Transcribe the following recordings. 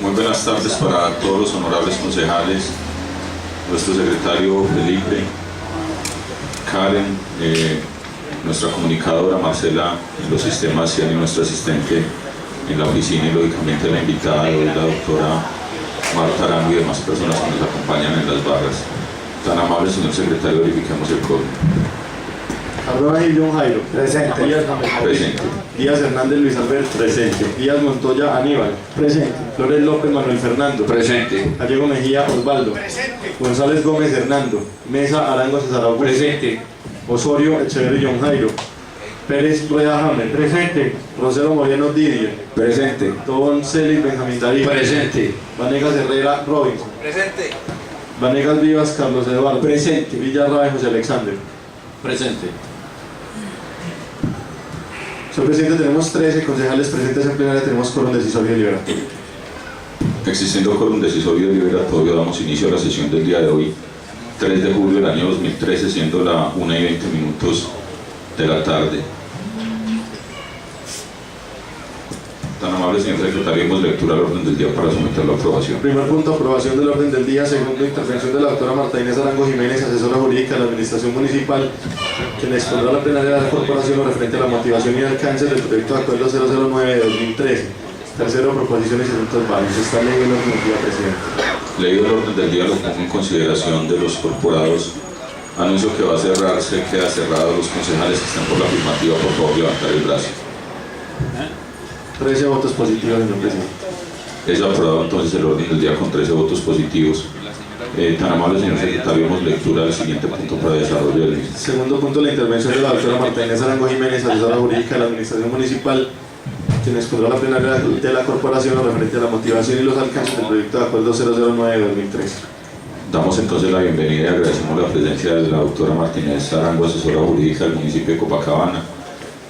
Muy buenas tardes para todos los honorables concejales, nuestro secretario Felipe, Karen, nuestra comunicadora Marcela en los sistemas y nuestra asistente en la oficina, y lógicamente la invitada hoy, la doctora Marta Arango, y demás personas que nos acompañan en las barras. Tan amable señor secretario, verificamos el código. Cardona Gil John Jairo. Presente. Díaz James. Presente. Díaz Hernández Luis Alberto. Presente. Díaz Montoya Aníbal. Presente. Flores López Manuel Fernando. Presente. Gallego Mejía Osvaldo. Presente. González Gómez Hernando. Mesa Arango César Augusto. Presente. Osorio Echeverri John Jairo. Pérez Rueda James. Presente. Rosero Moreno Didier. Presente. Tobón Celis Benjamín David. Presente. Vanegas Herrera Robinson. Presente. Vanegas Vivas Carlos Eduardo. Presente. Villarrabe José Alexander. Presente. Señor presidente, tenemos 13 concejales presentes en plenaria, tenemos quórum decisorio deliberatorio. Existiendo quórum decisorio deliberatorio, damos inicio a la sesión del día de hoy, 3 de julio del año 2013, siendo la 1:20 de la tarde. Tan amable señor secretario, demos lectura al orden del día para someterlo a aprobación. Primer punto, aprobación del orden del día. Segundo, intervención de la doctora Marta Inés Arango Jiménez, asesora jurídica de la Administración Municipal, quien expondrá a la plenaria de la Corporación lo referente a la motivación y alcance del proyecto de acuerdo 009 de 2013. Tercero, proposiciones y asuntos varios. Está leído el orden del día, presidente. Leído el orden del día, lo pongo en consideración de los corporados. Anuncio que va a cerrarse, queda cerrado. Los concejales que están por la afirmativa, por favor, levantar el brazo. 13 votos positivos, señor presidente. Es aprobado entonces el orden del día con 13 votos positivos. Tan amable señor secretario, demos lectura del siguiente punto para desarrollo del mismo. Segundo punto, la intervención de la doctora Marta Inés Arango Jiménez, asesora jurídica de la Administración Municipal, quien expondrá a la plenaria de la Corporación lo referente a la motivación y los alcances del proyecto de acuerdo 009 de 2013. Damos entonces la bienvenida y agradecemos la presencia de la doctora Martínez Arango, asesora jurídica del municipio de Copacabana.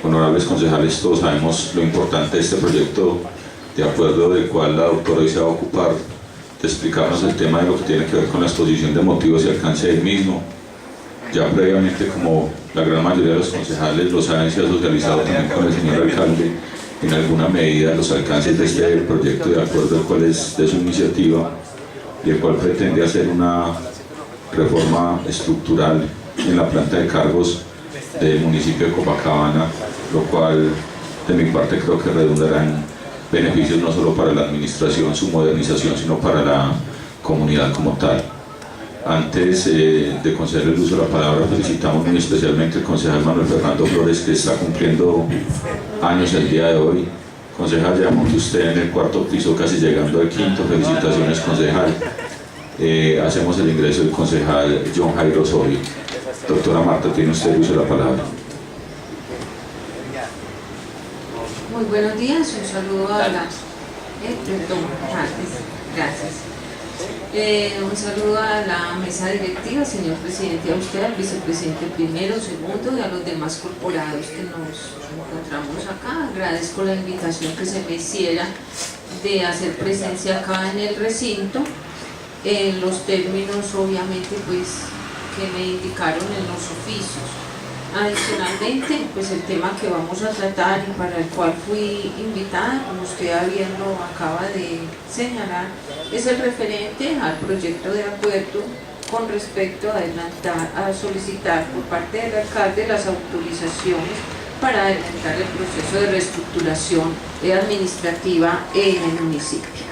Honorables concejales, todos sabemos lo importante de este proyecto de acuerdo del cual la doctora hoy se va a ocupar de explicarnos el tema de lo que tiene que ver con la exposición de motivos y alcance del mismo. Ya previamente, como la gran mayoría de los concejales lo saben, se ha socializado también con el señor alcalde en alguna medida los alcances de este proyecto de acuerdo, el cual es de su iniciativa y el cual pretende hacer una reforma estructural en la planta de cargos del municipio de Copacabana, lo cual de mi parte creo que redundará en beneficios no solo para la administración, su modernización, sino para la comunidad como tal. Antes de conceder el uso de la palabra, felicitamos muy especialmente al concejal Manuel Fernando Flores, que está cumpliendo años el día de hoy. Concejal, ya monte usted en el cuarto piso, casi llegando al quinto. Felicitaciones, concejal. Hacemos el ingreso del concejal John Jairo Osorio. Doctora Marta, tiene usted el uso de la palabra. Muy buenos días, un saludo a la... Gracias. Un saludo a la mesa directiva, señor presidente, a usted, al vicepresidente primero, segundo y a los demás corporados que nos encontramos acá. Agradezco la invitación que se me hiciera de hacer presencia acá en el recinto, en los términos obviamente pues que me indicaron en los oficios. Adicionalmente, pues el tema que vamos a tratar y para el cual fui invitada, como usted bien lo acaba de señalar, es el referente al proyecto de acuerdo con respecto a solicitar por parte del alcalde las autorizaciones para adelantar el proceso de reestructuración administrativa en el municipio.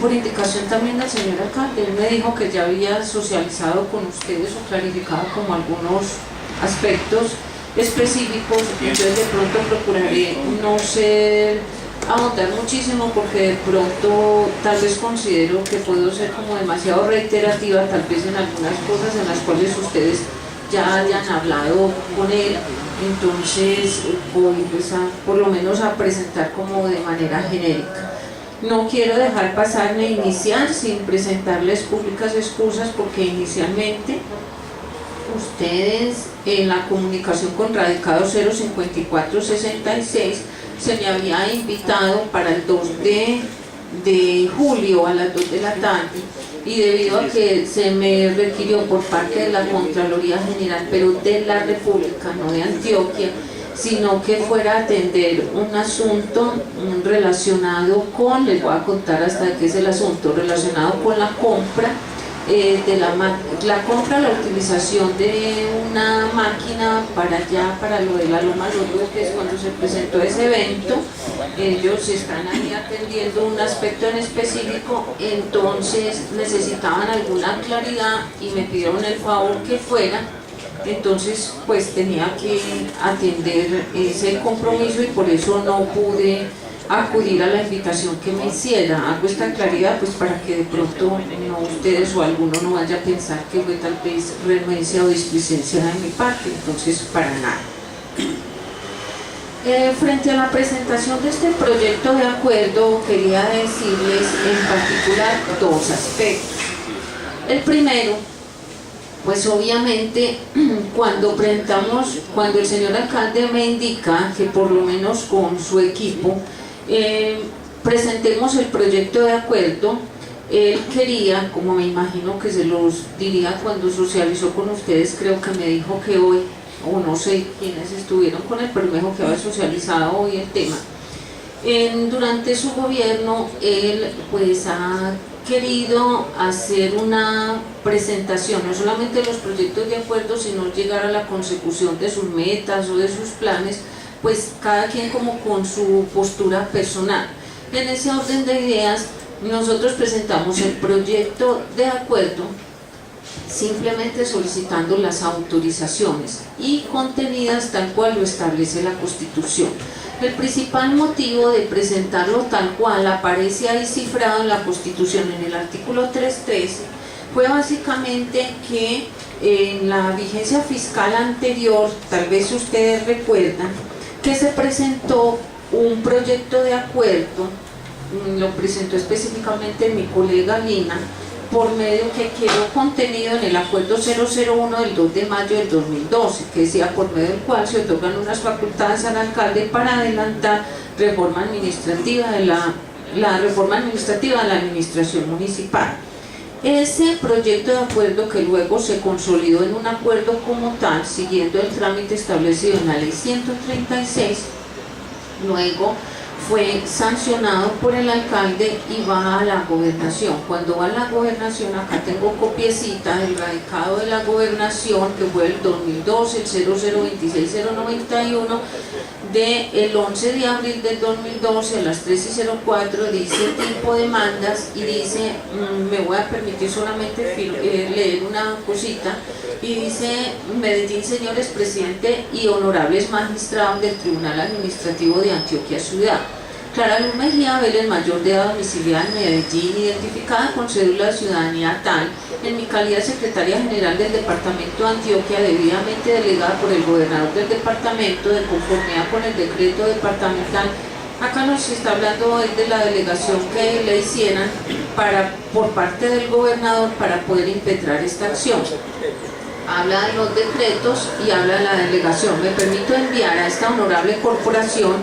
Por indicación también del señor alcalde, él me dijo que ya había socializado con ustedes o clarificado como algunos aspectos específicos, entonces de pronto procuraré no ser ahondar muchísimo porque de pronto tal vez considero que puedo ser como demasiado reiterativa tal vez en algunas cosas en las cuales ustedes ya hayan hablado con él. Entonces voy pues por lo menos a presentar como de manera genérica. No quiero dejar pasar ni iniciar sin presentarles públicas excusas porque inicialmente ustedes en la comunicación con radicado 05466 se me había invitado para el 2 de julio a las 2 de la tarde y debido a que se me requirió por parte de la Contraloría General, pero de la República, no de Antioquia, sino que fuera a atender un asunto relacionado con, les voy a contar hasta qué es el asunto, relacionado con la compra la utilización de una máquina para allá, para lo de la Loma Luz, que es cuando se presentó ese evento. Ellos están ahí atendiendo un aspecto en específico, entonces necesitaban alguna claridad y me pidieron el favor que fuera. Entonces pues tenía que atender ese compromiso y por eso no pude acudir a la invitación que me hiciera. Hago esta claridad pues para que de pronto no ustedes o alguno no vaya a pensar que fue tal vez renuencia o displicencia de mi parte, entonces para nada. Frente a la presentación de este proyecto de acuerdo, quería decirles en particular dos aspectos. El primero, pues obviamente cuando el señor alcalde me indica que por lo menos con su equipo presentemos el proyecto de acuerdo, él quería, como me imagino que se los diría cuando socializó con ustedes, creo que me dijo que hoy, o no sé quiénes estuvieron con él, pero me dijo que había socializado hoy el tema. Durante su gobierno, él pues ha querido hacer una presentación, no solamente de los proyectos de acuerdo, sino llegar a la consecución de sus metas o de sus planes, pues cada quien como con su postura personal. En ese orden de ideas, nosotros presentamos el proyecto de acuerdo simplemente solicitando las autorizaciones y contenidas tal cual lo establece la Constitución. El principal motivo de presentarlo tal cual aparece ahí cifrado en la Constitución en el artículo 313 fue básicamente que en la vigencia fiscal anterior, tal vez ustedes recuerdan, que se presentó un proyecto de acuerdo, lo presentó específicamente mi colega Lina, por medio que quedó contenido en el acuerdo 001 del 2 de mayo del 2012, que decía por medio del cual se otorgan unas facultades al alcalde para adelantar reforma administrativa de la reforma administrativa de la administración municipal. Ese proyecto de acuerdo, que luego se consolidó en un acuerdo como tal, siguiendo el trámite establecido en la ley 136, luego fue sancionado por el alcalde y va a la gobernación. Cuando va a la gobernación, acá tengo copiecita del radicado de la gobernación, que fue el 2012, el 0026091, del 11 de abril del 2012 a las 13:04, dice tipo de demandas y dice, me voy a permitir solamente leer una cosita, y dice: Medellín, señores presidente y honorables magistrados del Tribunal Administrativo de Antioquia Ciudad. Clara Luz Mejía Vélez, mayor de edad, domiciliada en Medellín, identificada con cédula de ciudadanía tal, en mi calidad de secretaria general del Departamento de Antioquia, debidamente delegada por el gobernador del departamento, de conformidad con el decreto departamental. Acá nos está hablando de la delegación que le hicieran por parte del gobernador para poder impetrar esta acción. Habla de los decretos y habla de la delegación. Me permito enviar a esta honorable corporación,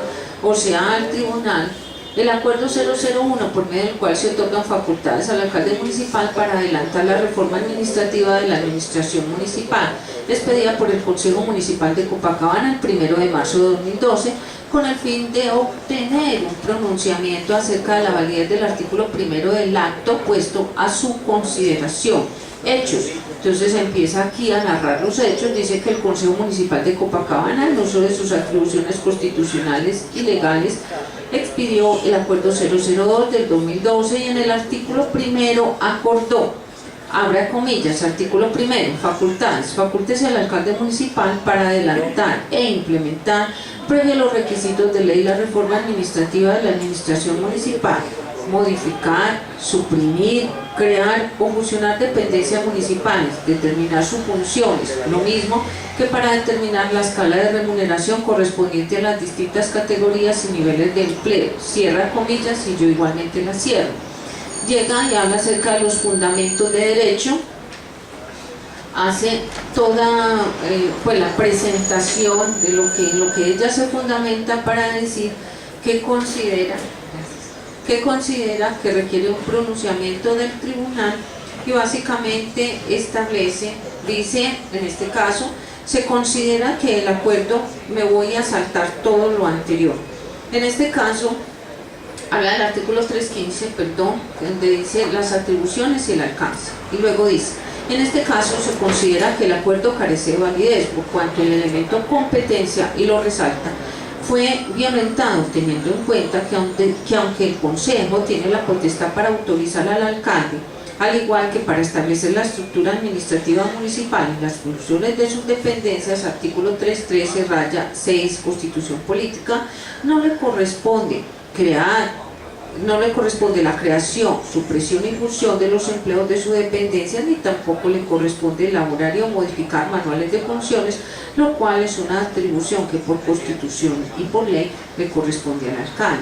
o sea al tribunal, el acuerdo 001 por medio del cual se otorgan facultades al alcalde municipal para adelantar la reforma administrativa de la administración municipal, expedida por el Consejo Municipal de Copacabana el 1 de marzo de 2012, con el fin de obtener un pronunciamiento acerca de la validez del artículo 1 del acto puesto a su consideración. Hechos. Entonces empieza aquí a narrar los hechos. Dice que el Consejo Municipal de Copacabana, en uso de sus atribuciones constitucionales y legales, expidió el acuerdo 002 del 2012 y en el artículo 1 acordó, abra comillas, artículo 1, facultades al alcalde municipal para adelantar e implementar, previo a los requisitos de ley, la reforma administrativa de la administración municipal, modificar, suprimir, crear o fusionar dependencias municipales, determinar sus funciones, lo mismo que para determinar la escala de remuneración correspondiente a las distintas categorías y niveles de empleo, cierra comillas y yo igualmente la cierro. Llega y habla acerca de los fundamentos de derecho, hace toda pues la presentación de lo que ella se fundamenta para decir que considera que requiere un pronunciamiento del tribunal y básicamente establece, dice en este caso, se considera que el acuerdo, me voy a saltar todo lo anterior. En este caso, habla del artículo 315, perdón, donde dice las atribuciones y el alcance. Y luego dice, en este caso se considera que el acuerdo carece de validez por cuanto el elemento competencia, y lo resalta, fue violentado teniendo en cuenta que aunque el Consejo tiene la potestad para autorizar al alcalde, al igual que para establecer la estructura administrativa municipal y las funciones de sus dependencias, artículo 313, raya 6, Constitución Política, no le corresponde la creación, supresión y fusión de los empleos de su dependencia, ni tampoco le corresponde elaborar o modificar manuales de funciones, lo cual es una atribución que por Constitución y por ley le corresponde al alcalde.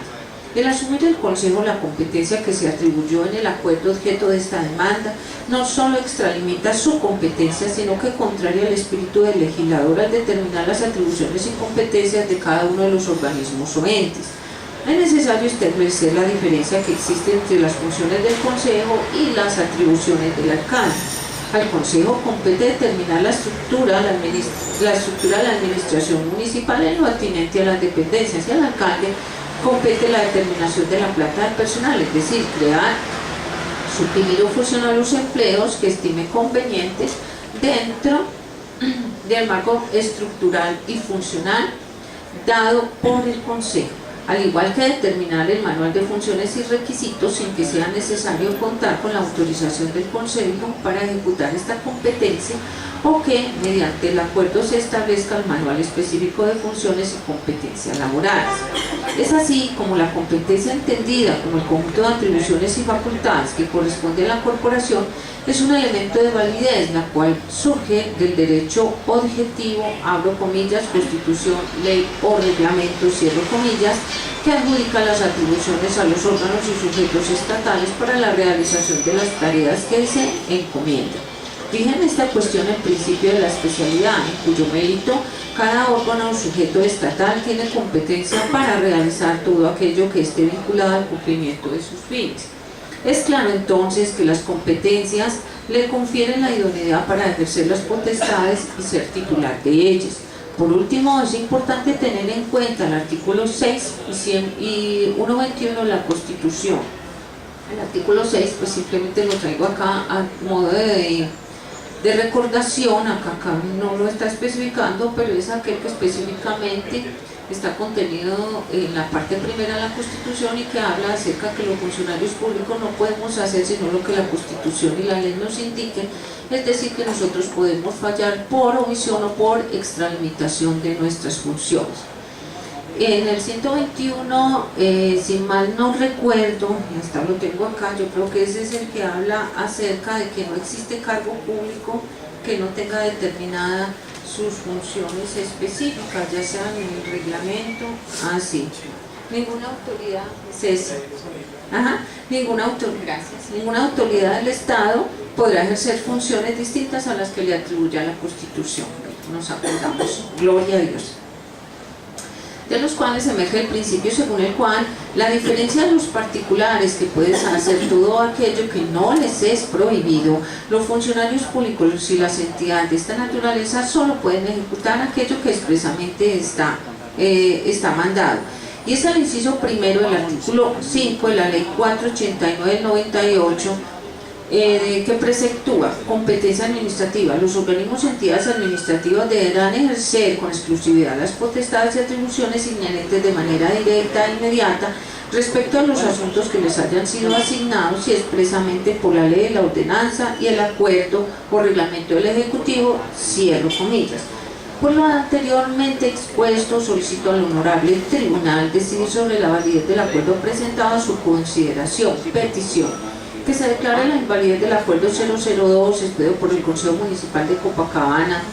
El asumir el Consejo la competencia que se atribuyó en el acuerdo objeto de esta demanda no solo extralimita su competencia, sino que contraria al espíritu del legislador al determinar las atribuciones y competencias de cada uno de los organismos o entes. Es necesario establecer la diferencia que existe entre las funciones del Consejo y las atribuciones del alcalde. Al Consejo compete determinar la estructura de la administración municipal en lo atinente a las dependencias, y al alcalde compete la determinación de la planta de personal, es decir, crear, suprimir o fusionar los empleos que estime convenientes dentro del marco estructural y funcional dado por el Consejo, al igual que determinar el manual de funciones y requisitos sin que sea necesario contar con la autorización del Consejo para ejecutar esta competencia, o que mediante el acuerdo se establezca el manual específico de funciones y competencias laborales. Es así como la competencia entendida como el conjunto de atribuciones y facultades que corresponde a la corporación es un elemento de validez, la cual surge del derecho objetivo, abro comillas, Constitución, ley o reglamento, cierro comillas, que adjudica las atribuciones a los órganos y sujetos estatales para la realización de las tareas que se encomiendan. Fija en esta cuestión el principio de la especialidad, en cuyo mérito cada órgano o sujeto estatal tiene competencia para realizar todo aquello que esté vinculado al cumplimiento de sus fines. Es claro entonces que las competencias le confieren la idoneidad para ejercer las potestades y ser titular de ellas. Por último, es importante tener en cuenta el artículo 6 y 121 de la Constitución. El artículo 6, pues simplemente lo traigo acá a modo de recordación, acá no lo está especificando, pero es aquel que específicamente está contenido en la parte primera de la Constitución y que habla acerca que los funcionarios públicos no podemos hacer sino lo que la Constitución y la ley nos indiquen, es decir, que nosotros podemos fallar por omisión o por extralimitación de nuestras funciones. En el 121, si mal no recuerdo, hasta lo tengo acá, yo creo que ese es el que habla acerca de que no existe cargo público que no tenga determinadas sus funciones específicas, ya sean en el reglamento, así. Ninguna autoridad, ninguna autoridad del Estado podrá ejercer funciones distintas a las que le atribuya la Constitución. Nos acordamos, gloria a Dios. De los cuales emerge el principio según el cual la diferencia de los particulares que pueden hacer todo aquello que no les es prohibido, los funcionarios públicos y las entidades de esta naturaleza solo pueden ejecutar aquello que expresamente está mandado. Y es el inciso primero del artículo 5 de la ley 489 del 98, que preceptúa competencia administrativa. Los organismos y entidades administrativas deberán ejercer con exclusividad las potestades y atribuciones inherentes de manera directa e inmediata respecto a los asuntos que les hayan sido asignados y expresamente por la ley, la ordenanza y el acuerdo o reglamento del Ejecutivo, cierro comillas. Por lo anteriormente expuesto, solicito al Honorable Tribunal decidir sobre la validez del acuerdo presentado a su consideración. Petición: que se declare la invalidez del acuerdo 002 expedido por el Consejo Municipal de Copacabana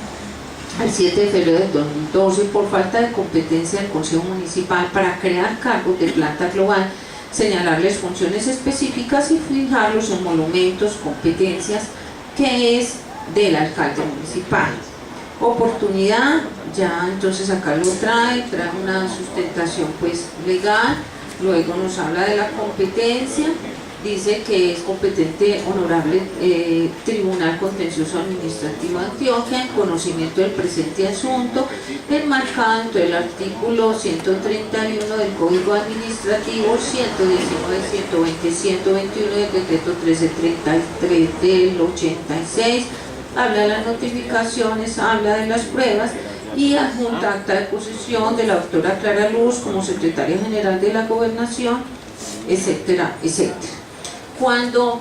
el 7 de febrero de 2012 por falta de competencia del Consejo Municipal para crear cargos de planta global, señalarles funciones específicas y fijar los emolumentos, competencias que es del alcalde municipal. Oportunidad, ya entonces acá lo trae una sustentación pues legal, luego nos habla de la competencia dice que es competente honorable Tribunal Contencioso Administrativo de Antioquia en conocimiento del presente asunto, enmarcado dentro del artículo 131 del Código Administrativo, 119, 120, 121 del Decreto 1333 del 86, habla de las notificaciones, habla de las pruebas y adjunta acta de posesión de la doctora Clara Luz como secretaria general de la Gobernación, etcétera, etcétera. Cuando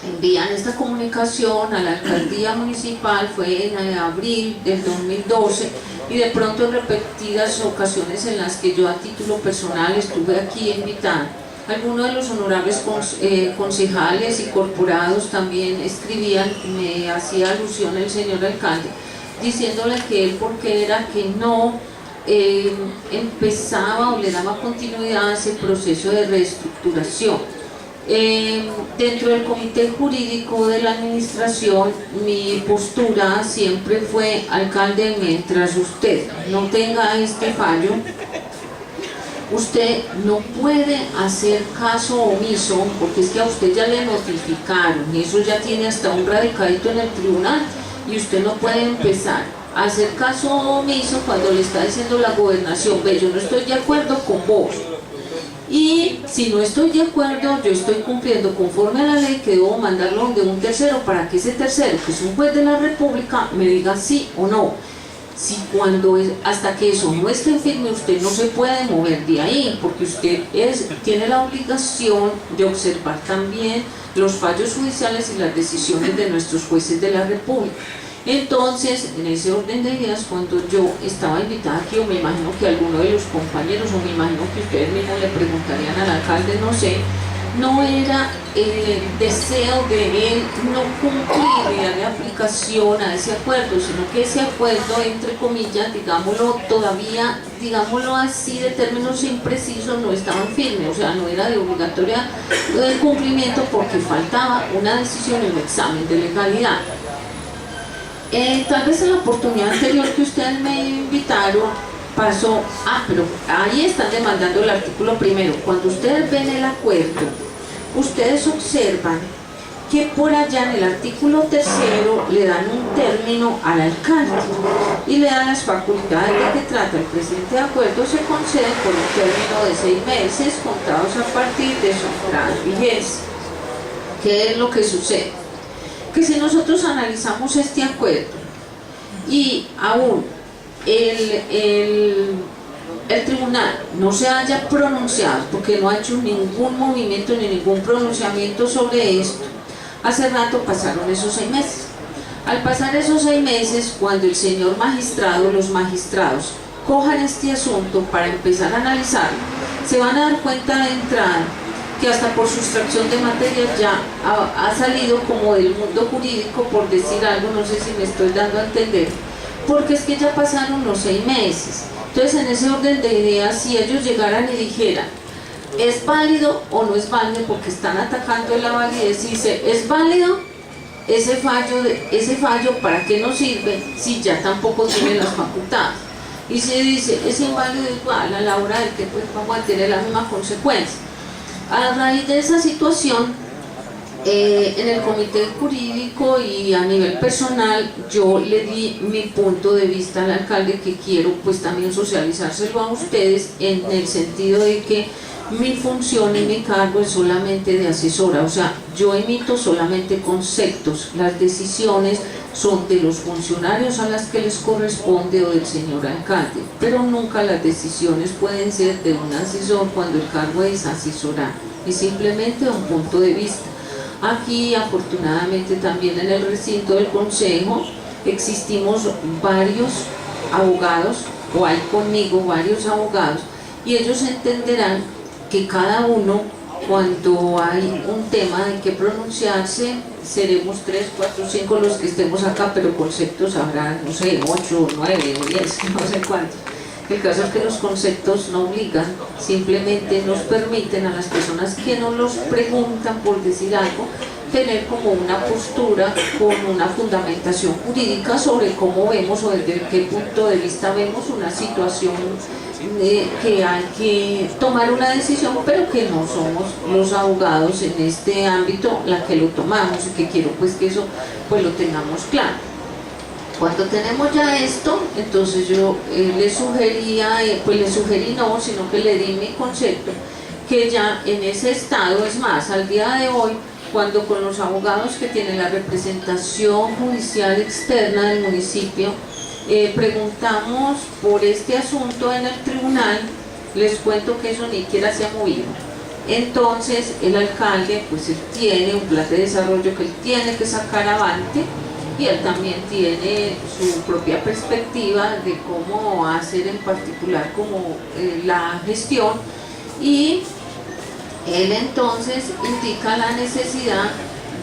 envían esta comunicación a la alcaldía municipal fue en abril del 2012 y de pronto en repetidas ocasiones en las que yo a título personal estuve aquí invitada, algunos de los honorables concejales y corporados también escribían, me hacía alusión el señor alcalde, diciéndole que él porque era que no empezaba o le daba continuidad a ese proceso de reestructuración. Dentro del comité jurídico de la administración, mi postura siempre fue: alcalde, mientras usted no tenga este fallo, usted no puede hacer caso omiso, porque es que a usted ya le notificaron y eso ya tiene hasta un radicadito en el tribunal, y usted no puede empezar a hacer caso omiso cuando le está diciendo la gobernación: ve, yo no estoy de acuerdo con vos, y si no estoy de acuerdo, yo estoy cumpliendo conforme a la ley que debo mandarlo donde un tercero para que ese tercero, que es un juez de la República, me diga sí o no. Si hasta que eso no esté firme, usted no se puede mover de ahí, porque usted tiene la obligación de observar también los fallos judiciales y las decisiones de nuestros jueces de la República. Entonces, en ese orden de ideas, cuando yo estaba invitada aquí, o me imagino que alguno de los compañeros, o me imagino que ustedes mismos le preguntarían al alcalde, no sé, no era el deseo de él no cumplir y darle aplicación a ese acuerdo, sino que ese acuerdo, entre comillas, digámoslo todavía, digámoslo así de términos imprecisos, no estaba firme, o sea, no era de obligatoria de cumplimiento porque faltaba una decisión y un examen de legalidad. Tal vez en la oportunidad anterior que ustedes me invitaron pasó, pero ahí están demandando el artículo primero. Cuando ustedes ven el acuerdo, ustedes observan que por allá en el artículo tercero le dan un término al alcalde y le dan las facultades de que trata el presente acuerdo, se concede por un término de 6 meses contados a partir de su entrada en vigencia. ¿Qué es lo que sucede? Que si nosotros analizamos este acuerdo y aún el tribunal no se haya pronunciado, porque no ha hecho ningún movimiento ni ningún pronunciamiento sobre esto, hace rato pasaron esos 6 meses. Al pasar esos 6 meses, cuando el señor magistrado, los magistrados cojan este asunto para empezar a analizarlo, se van a dar cuenta de entrada que hasta por sustracción de materia ya ha salido como del mundo jurídico, por decir algo, no sé si me estoy dando a entender, porque es que ya pasaron los 6 meses. Entonces, en ese orden de ideas, si ellos llegaran y dijeran ¿es válido o no es válido? Porque están atacando la validez, y dice ¿es válido? Ese fallo ¿para qué nos sirve si ya tampoco tiene las facultades? Y si dice es inválido, igual a la hora del que pues vamos a tener la misma consecuencia. A raíz de esa situación, en el comité jurídico y a nivel personal, yo le di mi punto de vista al alcalde, que quiero pues también socializárselo a ustedes, en el sentido de que mi función y mi cargo es solamente de asesora, o sea, yo emito solamente conceptos, las decisiones son de los funcionarios a las que les corresponde o del señor alcalde, pero nunca las decisiones pueden ser de un asesor cuando el cargo es asesorar, es simplemente un punto de vista. Aquí afortunadamente también en el recinto del consejo existimos varios abogados, o hay conmigo varios abogados, y ellos entenderán que cada uno, cuando hay un tema de que pronunciarse, seremos 3, 4, 5 los que estemos acá, pero conceptos habrá, no sé, 8, 9 o 10, no sé cuántos. El caso es que los conceptos no obligan, simplemente nos permiten a las personas que nos los preguntan, por decir algo, tener como una postura con una fundamentación jurídica sobre cómo vemos o desde qué punto de vista vemos una situación que hay que tomar una decisión, pero que no somos los abogados en este ámbito la que lo tomamos, y que quiero pues que eso pues lo tengamos claro. Cuando tenemos ya esto, entonces yo le sugería, pues le sugerí no, sino que le di mi concepto, que ya en ese estado, es más, al día de hoy, cuando con los abogados que tienen la representación judicial externa del municipio, preguntamos por este asunto en el tribunal, les cuento que eso ni siquiera se ha movido. Entonces el alcalde pues él tiene un plan de desarrollo que él tiene que sacar avante, y él también tiene su propia perspectiva de cómo hacer en particular como la gestión, y él entonces indica la necesidad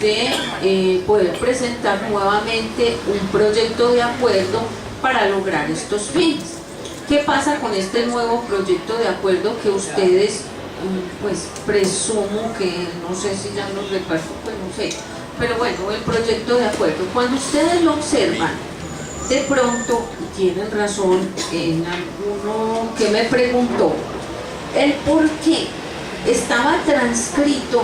de poder presentar nuevamente un proyecto de acuerdo para lograr estos fines. ¿Qué pasa con este nuevo proyecto de acuerdo que ustedes, pues presumo que, no sé si ya los reparto, pues no sé, pero bueno, el proyecto de acuerdo, cuando ustedes lo observan, de pronto tienen razón en alguno que me preguntó el por qué estaba transcrito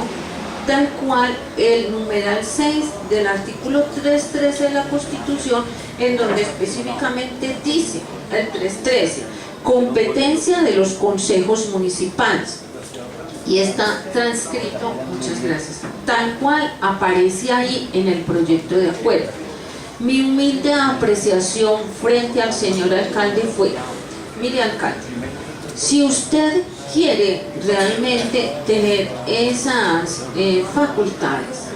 tal cual el numeral 6 del artículo 313 de la Constitución, en donde específicamente dice, el 313, competencia de los consejos municipales. Y está transcrito, muchas gracias, tal cual aparece ahí en el proyecto de acuerdo. Mi humilde apreciación frente al señor alcalde fue, mire alcalde, si usted quiere realmente tener esas facultades,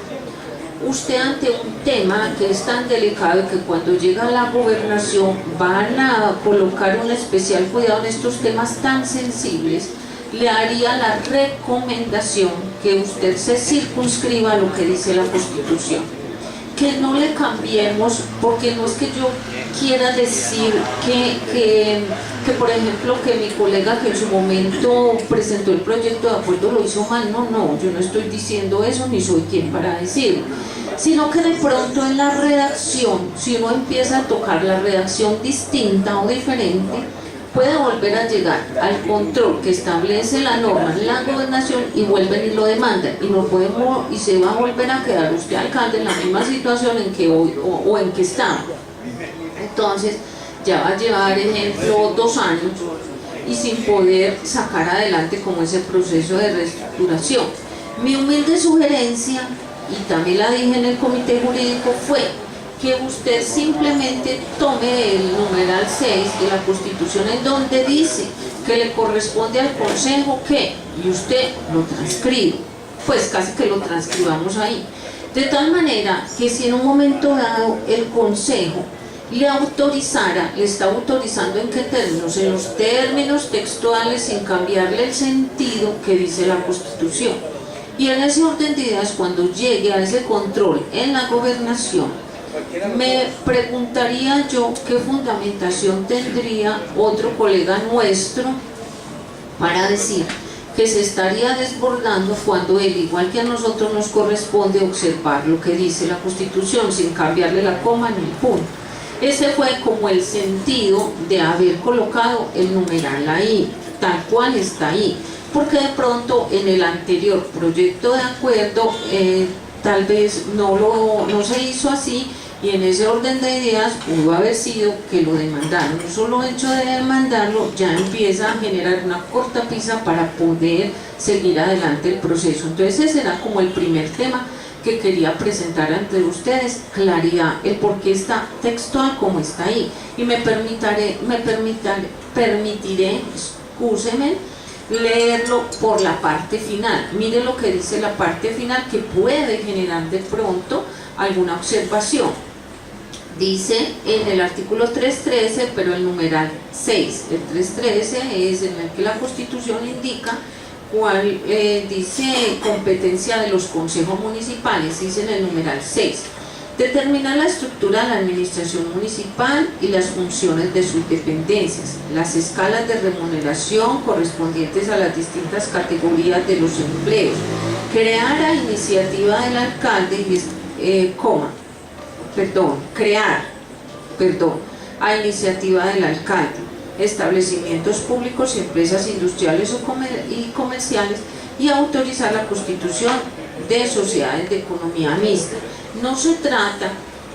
usted ante un tema que es tan delicado que cuando llega a la gobernación van a colocar un especial cuidado en estos temas tan sensibles, le haría la recomendación que usted se circunscriba a lo que dice la Constitución, que no le cambiemos, porque no es que yo quiera decir que por ejemplo que mi colega que en su momento presentó el proyecto de acuerdo lo hizo mal, no, yo no estoy diciendo eso ni soy quien para decirlo, sino que de pronto en la redacción, si uno empieza a tocar la redacción distinta o diferente, puede volver a llegar al control que establece la norma en la gobernación y vuelven y lo demandan, y no podemos, y se va a volver a quedar usted alcalde en la misma situación en que hoy o en que está. Entonces ya va a llevar, ejemplo, 2 años y sin poder sacar adelante como ese proceso de reestructuración. Mi humilde sugerencia, y también la dije en el comité jurídico, fue que usted simplemente tome el numeral 6 de la Constitución, en donde dice que le corresponde al Consejo que, y usted lo transcribe, pues casi que lo transcribamos ahí, de tal manera que si en un momento dado el Consejo le autorizara, le está autorizando en qué términos, en los términos textuales sin cambiarle el sentido que dice la Constitución, y en ese orden de ideas, cuando llegue a ese control en la gobernación, me preguntaría yo qué fundamentación tendría otro colega nuestro para decir que se estaría desbordando cuando él, igual que a nosotros, nos corresponde observar lo que dice la Constitución sin cambiarle la coma ni el punto. Ese fue como el sentido de haber colocado el numeral ahí, tal cual está ahí, porque de pronto en el anterior proyecto de acuerdo tal vez no se hizo así, y en ese orden de ideas pudo haber sido que lo demandaron. El solo hecho de demandarlo ya empieza a generar una cortapisa para poder seguir adelante el proceso. Entonces ese era como el primer tema que quería presentar ante ustedes, claridad, el por qué está textual como está ahí. Y me permitiré, excúseme, leerlo por la parte final. Mire lo que dice la parte final, que puede generar de pronto alguna observación. Dice en el artículo 313, pero el numeral 6, el 313 es en el que la Constitución indica cuál dice competencia de los consejos municipales, dice en el numeral 6. Determinar la estructura de la administración municipal y las funciones de sus dependencias, las escalas de remuneración correspondientes a las distintas categorías de los empleos, crear a iniciativa del alcalde, a iniciativa del alcalde, establecimientos públicos y empresas industriales y comerciales, y autorizar la constitución de sociedades de economía mixta. No se trata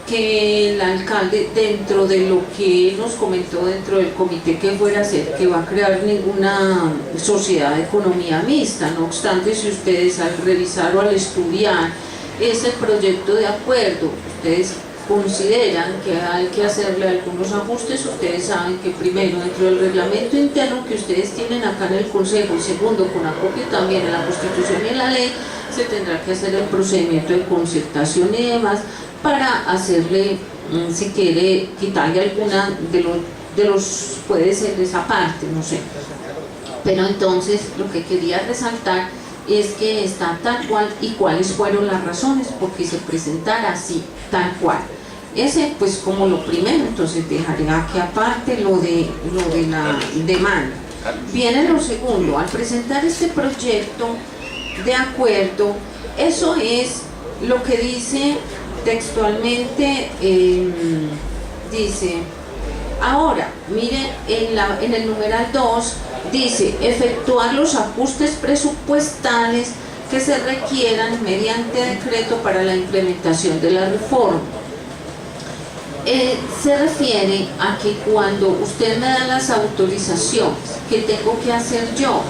que el alcalde, dentro de lo que nos comentó dentro del comité que fuera a hacer, que va a crear ninguna sociedad de economía mixta. No obstante, si ustedes al revisar o al estudiar ese proyecto de acuerdo, ustedes consideran que hay que hacerle algunos ajustes, ustedes saben que primero, dentro del reglamento interno que ustedes tienen acá en el Consejo, y segundo, con acopio también en la Constitución y en la ley, se tendrá que hacer el procedimiento de concertación y demás, para hacerle, si quiere, quitarle alguna de los, puede ser de esa parte, no sé. Pero entonces lo que quería resaltar es que está tal cual y cuáles fueron las razones por que se presentara así, tal cual. Ese pues como lo primero, entonces dejaré aquí aparte lo de la demanda. Viene lo segundo, al presentar este proyecto de acuerdo, eso es lo que dice textualmente, dice, ahora, miren, en el numeral 2, dice, efectuar los ajustes presupuestales que se requieran mediante decreto para la implementación de la reforma. Se refiere a que cuando usted me da las autorizaciones que tengo que hacer yo,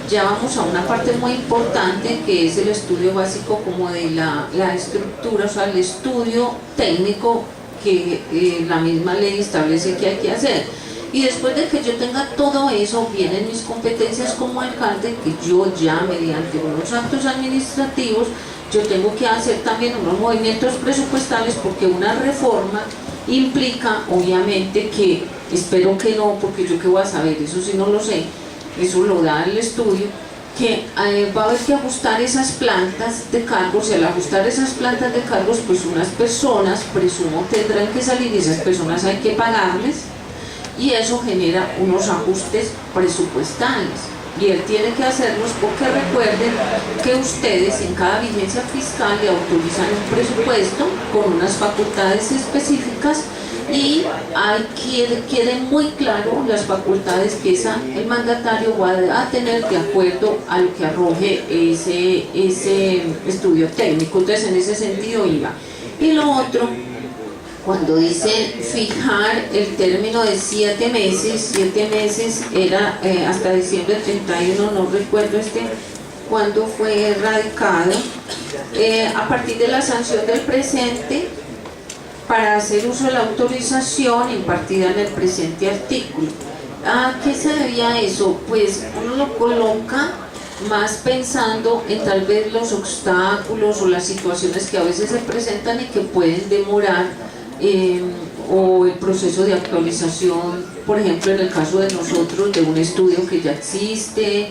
ya vamos a una parte muy importante que es el estudio básico como de la estructura, o sea, el estudio técnico que la misma ley establece que hay que hacer. Y después de que yo tenga todo eso, vienen mis competencias como alcalde, que yo ya mediante unos actos administrativos, yo tengo que hacer también unos movimientos presupuestales, porque una reforma implica, obviamente, que, espero que no, porque yo qué voy a saber, eso sí no lo sé, eso lo da el estudio, que va a haber que ajustar esas plantas de cargos, y al ajustar esas plantas de cargos, pues unas personas, presumo, tendrán que salir, y esas personas hay que pagarles, y eso genera unos ajustes presupuestales, y él tiene que hacerlos porque recuerden que ustedes en cada vigencia fiscal le autorizan un presupuesto con unas facultades específicas, y quede muy claro las facultades que el mandatario va a tener de acuerdo a lo que arroje ese estudio técnico. Entonces en ese sentido iba. Y lo otro, cuando dice fijar el término de 7 meses era hasta diciembre 31, no recuerdo cuándo fue radicado, a partir de la sanción del presente, para hacer uso de la autorización impartida en el presente artículo. ¿A qué se debía eso? Pues uno lo coloca más pensando en tal vez los obstáculos o las situaciones que a veces se presentan y que pueden demorar, o el proceso de actualización, por ejemplo en el caso de nosotros, de un estudio que ya existe,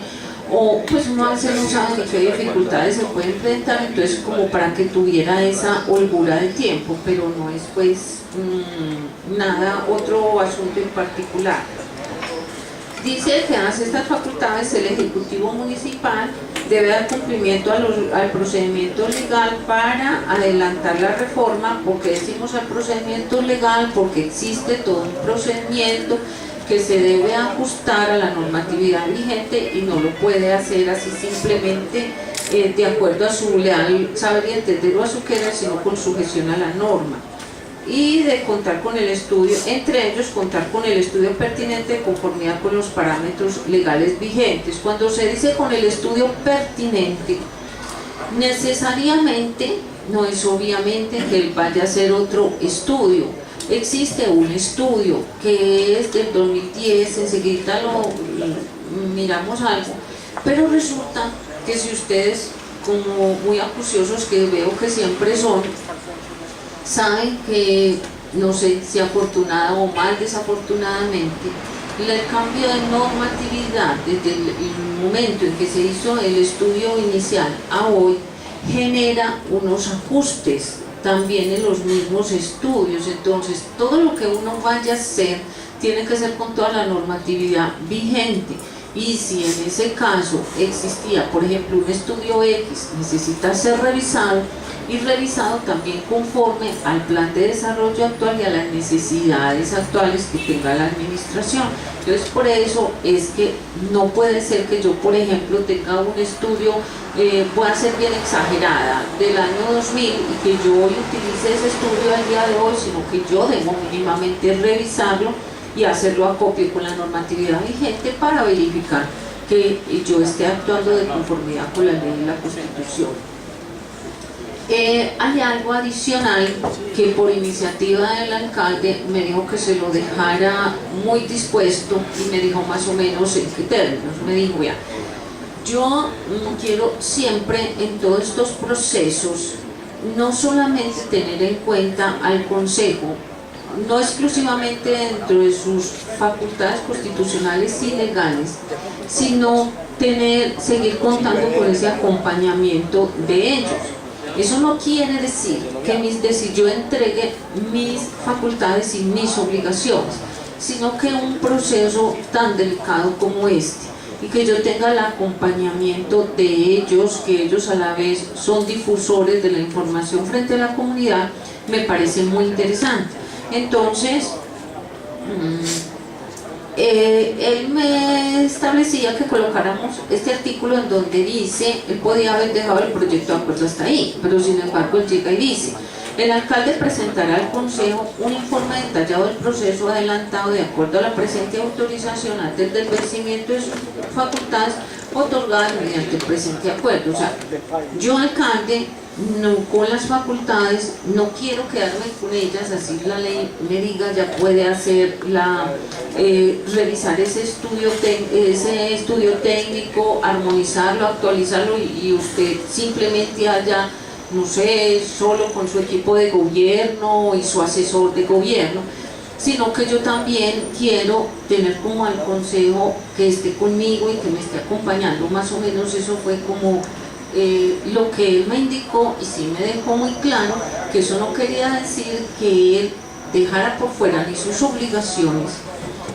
o pues uno a veces no sabe ni qué dificultades se pueden enfrentar, entonces como para que tuviera esa holgura de tiempo, pero no es pues nada, otro asunto en particular. Dice que hace estas facultades el Ejecutivo Municipal debe dar cumplimiento al procedimiento legal para adelantar la reforma. Porque decimos al procedimiento legal, porque existe todo un procedimiento que se debe ajustar a la normatividad vigente, y no lo puede hacer así simplemente de acuerdo a su leal saber y entender o a su querer, sino con sujeción a la norma. Y de contar con el estudio, entre ellos contar con el estudio pertinente de conformidad con los parámetros legales vigentes. Cuando se dice con el estudio pertinente, necesariamente no es obviamente que él vaya a hacer otro estudio. Existe un estudio que es del 2010, enseguida lo miramos algo, pero resulta que si ustedes, como muy acuciosos que veo que siempre son, saben que, no sé si afortunada o mal desafortunadamente, el cambio de normatividad desde el momento en que se hizo el estudio inicial a hoy genera unos ajustes también en los mismos estudios. Entonces todo lo que uno vaya a hacer tiene que ser con toda la normatividad vigente, y si en ese caso existía, por ejemplo, un estudio X, necesita ser revisado y revisado también conforme al plan de desarrollo actual y a las necesidades actuales que tenga la administración. Entonces, por eso es que no puede ser que yo, por ejemplo, tenga un estudio, voy a ser bien exagerada, del año 2000 y que yo hoy utilice ese estudio al día de hoy, sino que yo debo mínimamente revisarlo y hacerlo acopio con la normatividad vigente para verificar que yo esté actuando de conformidad con la ley y la Constitución. Hay algo adicional que por iniciativa del alcalde me dijo que se lo dejara muy dispuesto y me dijo más o menos en qué términos. Me dijo, vea, yo quiero siempre en todos estos procesos no solamente tener en cuenta al Consejo, no exclusivamente dentro de sus facultades constitucionales y legales, sino seguir contando con ese acompañamiento de ellos. Eso no quiere decir que yo entregue mis facultades y mis obligaciones, sino que un proceso tan delicado como este, y que yo tenga el acompañamiento de ellos, que ellos a la vez son difusores de la información frente a la comunidad, me parece muy interesante. Entonces, él me establecía que colocáramos este artículo en donde dice, él podía haber dejado el proyecto de acuerdo hasta ahí, pero sin embargo él llega y dice, el alcalde presentará al Consejo un informe detallado del proceso adelantado de acuerdo a la presente autorización antes del vencimiento de sus facultades otorgadas mediante el presente acuerdo. O sea, yo alcalde, no con las facultades, no quiero quedarme con ellas, así la ley me diga, ya puede hacer revisar ese estudio técnico, armonizarlo, actualizarlo y usted simplemente haya, no sé, solo con su equipo de gobierno y su asesor de gobierno, sino que yo también quiero tener como al consejo que esté conmigo y que me esté acompañando. Más o menos eso fue como lo que él me indicó, y sí me dejó muy claro que eso no quería decir que él dejara por fuera ni sus obligaciones,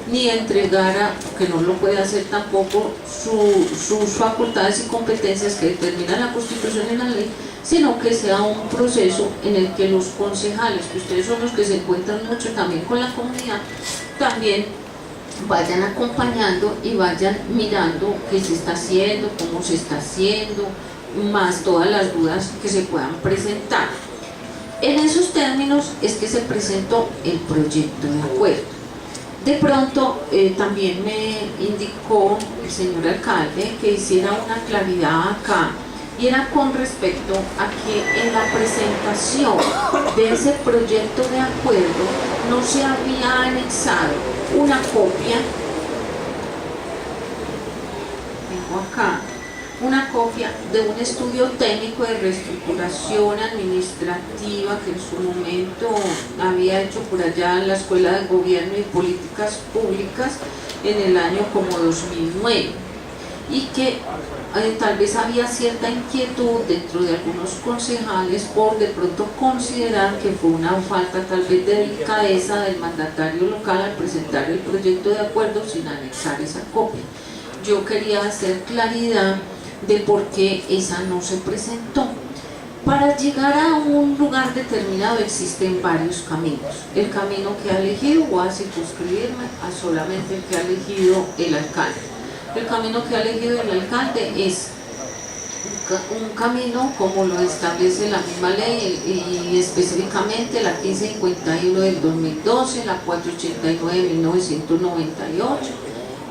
ni entregara, que no lo puede hacer tampoco, sus facultades y competencias que determina la Constitución y la ley, sino que sea un proceso en el que los concejales, que ustedes son los que se encuentran mucho también con la comunidad, también vayan acompañando y vayan mirando qué se está haciendo, cómo se está haciendo, más todas las dudas que se puedan presentar. En esos términos es que se presentó el proyecto de acuerdo. De pronto también me indicó el señor alcalde que hiciera una claridad acá, y era con respecto a que en la presentación de ese proyecto de acuerdo no se había anexado una copia, tengo acá, una copia de un estudio técnico de reestructuración administrativa que en su momento había hecho por allá en la Escuela de Gobierno y Políticas Públicas en el año como 2009, y que tal vez había cierta inquietud dentro de algunos concejales por de pronto considerar que fue una falta tal vez de delicadeza del mandatario local al presentar el proyecto de acuerdo sin anexar esa copia. Yo quería hacer claridad de por qué esa no se presentó. Para llegar a un lugar determinado existen varios caminos. El camino que ha elegido, voy a circunscribirme a solamente el que ha elegido el alcalde. El camino que ha elegido el alcalde es un camino como lo establece la misma ley, y específicamente la 1551 del 2012, la 489 de 1998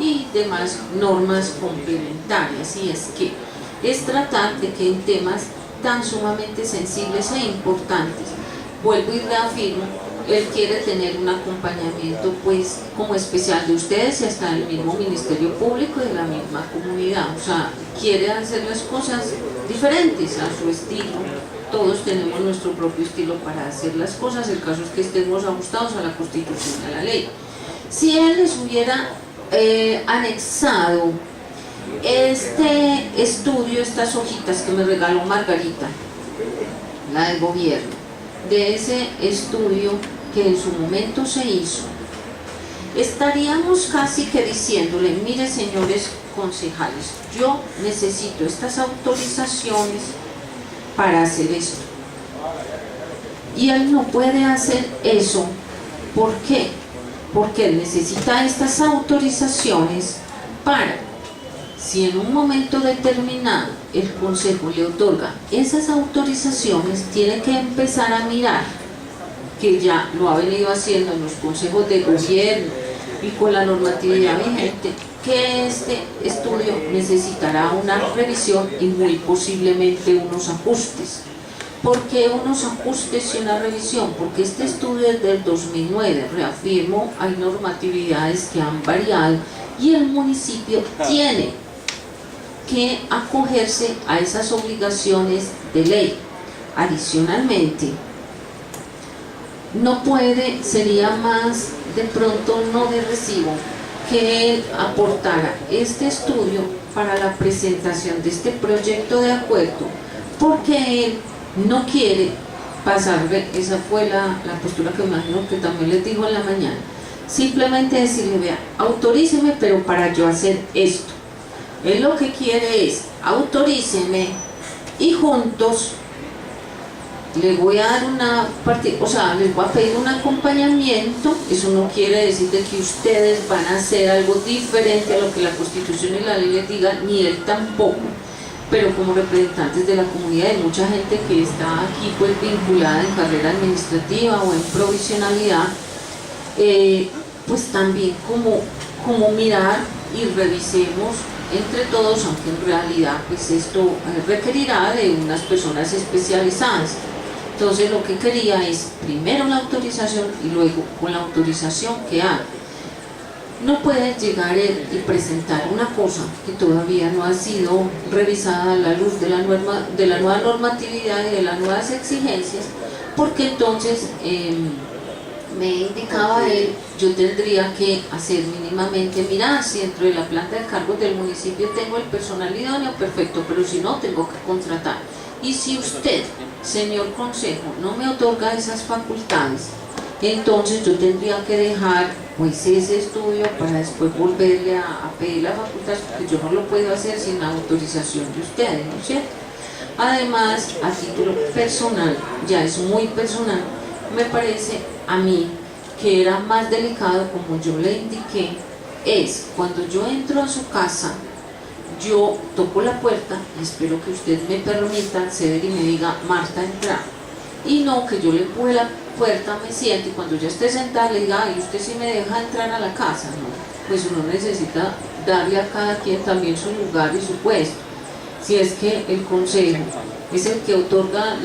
y demás normas complementarias. Y es que es tratar de que en temas tan sumamente sensibles e importantes, vuelvo y reafirmo, él quiere tener un acompañamiento pues como especial de ustedes y hasta del mismo Ministerio Público y de la misma comunidad. O sea, quiere hacer las cosas diferentes a su estilo. Todos tenemos nuestro propio estilo para hacer las cosas, el caso es que estemos ajustados a la Constitución y a la ley. Si él les hubiera anexado este estudio, estas hojitas que me regaló Margarita, la del gobierno, de ese estudio que en su momento se hizo, estaríamos casi que diciéndole, mire señores concejales, yo necesito estas autorizaciones para hacer esto. Y él no puede hacer eso. ¿Por qué? Porque él necesita estas autorizaciones para, si en un momento determinado el Consejo le otorga esas autorizaciones, tiene que empezar a mirar, que ya lo ha venido haciendo en los consejos de gobierno y con la normatividad vigente, que este estudio necesitará una revisión y muy posiblemente unos ajustes. ¿Por qué unos ajustes y una revisión? Porque este estudio es del 2009, reafirmo, hay normatividades que han variado y el municipio tiene que acogerse a esas obligaciones de ley. Adicionalmente, no puede, sería más de pronto no de recibo que él aportara este estudio para la presentación de este proyecto de acuerdo, porque él no quiere pasarle, esa fue la postura que me imagino que también les dijo en la mañana, simplemente decirle, vea, autoríceme pero para yo hacer esto. Él lo que quiere es, autoríceme y juntos le voy a dar una parte, o sea, les voy a pedir un acompañamiento. Eso no quiere decir de que ustedes van a hacer algo diferente a lo que la Constitución y la ley les digan, ni él tampoco, pero como representantes de la comunidad, de mucha gente que está aquí pues vinculada en carrera administrativa o en provisionalidad, pues también como mirar y revisemos entre todos, aunque en realidad pues esto requerirá de unas personas especializadas. Entonces lo que quería es primero la autorización y luego con la autorización que haga. No puede llegar él y presentar una cosa que todavía no ha sido revisada a la luz de la nueva normatividad y de las nuevas exigencias, porque entonces me indicaba él, yo tendría que hacer mínimamente, mirar si dentro de la planta de cargos del municipio tengo el personal idóneo, perfecto, pero si no, tengo que contratar. Y si usted, señor consejo, no me otorga esas facultades, entonces yo tendría que dejar pues ese estudio para después volverle a pedir la facultad, porque yo no lo puedo hacer sin la autorización de ustedes, ¿no es cierto? Además, a título personal, ya es muy personal, me parece a mí que era más delicado, como yo le indiqué, es cuando yo entro a su casa, yo toco la puerta y espero que usted me permita ceder y me diga, Marta, entra, y no que yo le empuje la puerta, me siente y cuando ya esté sentada le diga, ay, usted sí me deja entrar a la casa, ¿no? Pues uno necesita darle a cada quien también su lugar y su puesto. Si es que el consejo es el que otorga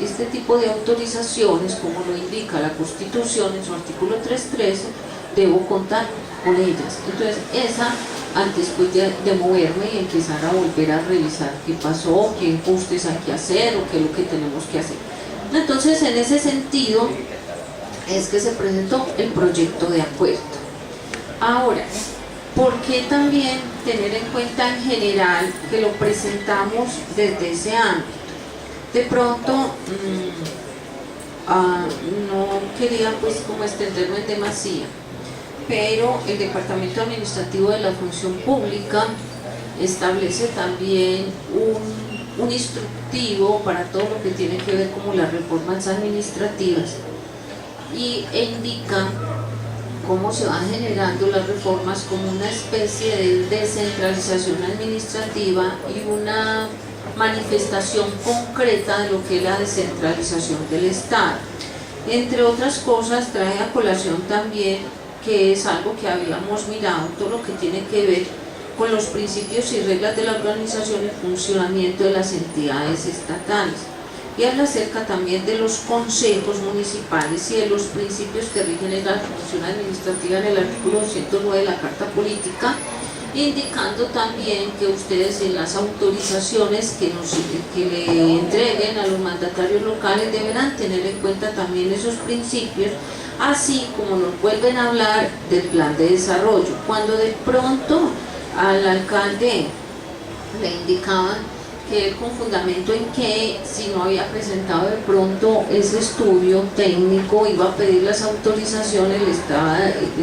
este tipo de autorizaciones, como lo indica la Constitución en su artículo 313, debo contar con ellas. Entonces esa, antes pues de moverme y empezar a volver a revisar qué pasó, qué ajustes hay que hacer o qué es lo que tenemos que hacer. Entonces en ese sentido es que se presentó el proyecto de acuerdo. Ahora, ¿por qué también tener en cuenta en general que lo presentamos desde ese ámbito? De pronto, no quería pues como extenderme en demasía, pero el Departamento Administrativo de la Función Pública establece también un instructivo para todo lo que tiene que ver como las reformas administrativas e indica cómo se van generando las reformas como una especie de descentralización administrativa y una manifestación concreta de lo que es la descentralización del Estado. Entre otras cosas, trae a colación también, que es algo que habíamos mirado, todo lo que tiene que ver con los principios y reglas de la organización y funcionamiento de las entidades estatales. Y habla acerca también de los consejos municipales y de los principios que rigen la función administrativa en el artículo 109 de la Carta Política, indicando también que ustedes en las autorizaciones que le entreguen a los mandatarios locales deberán tener en cuenta también esos principios, así como nos vuelven a hablar del plan de desarrollo. Cuando de pronto al alcalde le indicaban que él con fundamento en que si no había presentado de pronto ese estudio técnico iba a pedir las autorizaciones, le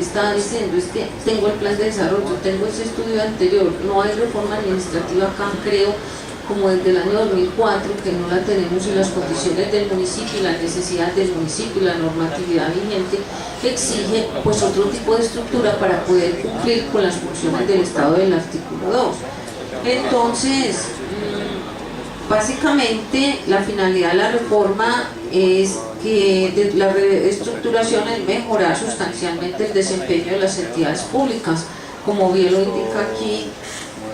estaba diciendo, es que tengo el plan de desarrollo, tengo ese estudio anterior, no hay reforma administrativa acá, creo, como desde el año 2004, que no la tenemos en las condiciones del municipio y las necesidades del municipio y la normatividad vigente exige pues otro tipo de estructura para poder cumplir con las funciones del Estado del artículo 2. Entonces, básicamente la finalidad de la reforma es que la reestructuración es mejorar sustancialmente el desempeño de las entidades públicas, como bien lo indica aquí,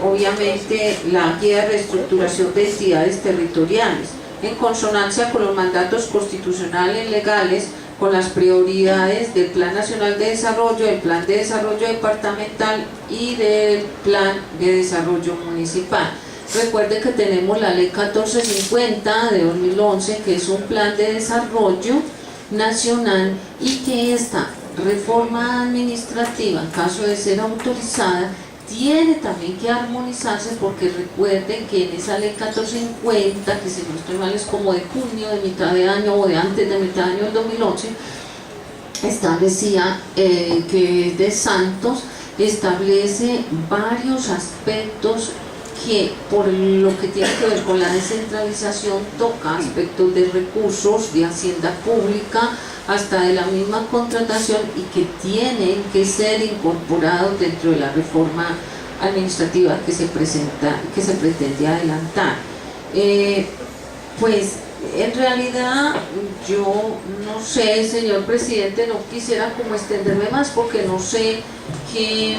obviamente la guía de reestructuración de entidades territoriales, en consonancia con los mandatos constitucionales legales, con las prioridades del Plan Nacional de Desarrollo, del Plan de Desarrollo Departamental y del Plan de Desarrollo Municipal. Recuerde que tenemos la Ley 1450 de 2011, que es un plan de desarrollo nacional, y que esta reforma administrativa, en caso de ser autorizada, tiene también que armonizarse, porque recuerden que en esa Ley 1450, que si no estoy mal es como de junio, de mitad de año o de antes de mitad de año del 2011, establecía que de Santos establece varios aspectos que, por lo que tiene que ver con la descentralización, toca aspectos de recursos, de hacienda pública, hasta de la misma contratación, y que tienen que ser incorporados dentro de la reforma administrativa que se pretende adelantar. Pues en realidad yo no sé, señor presidente, no quisiera como extenderme más, porque no sé si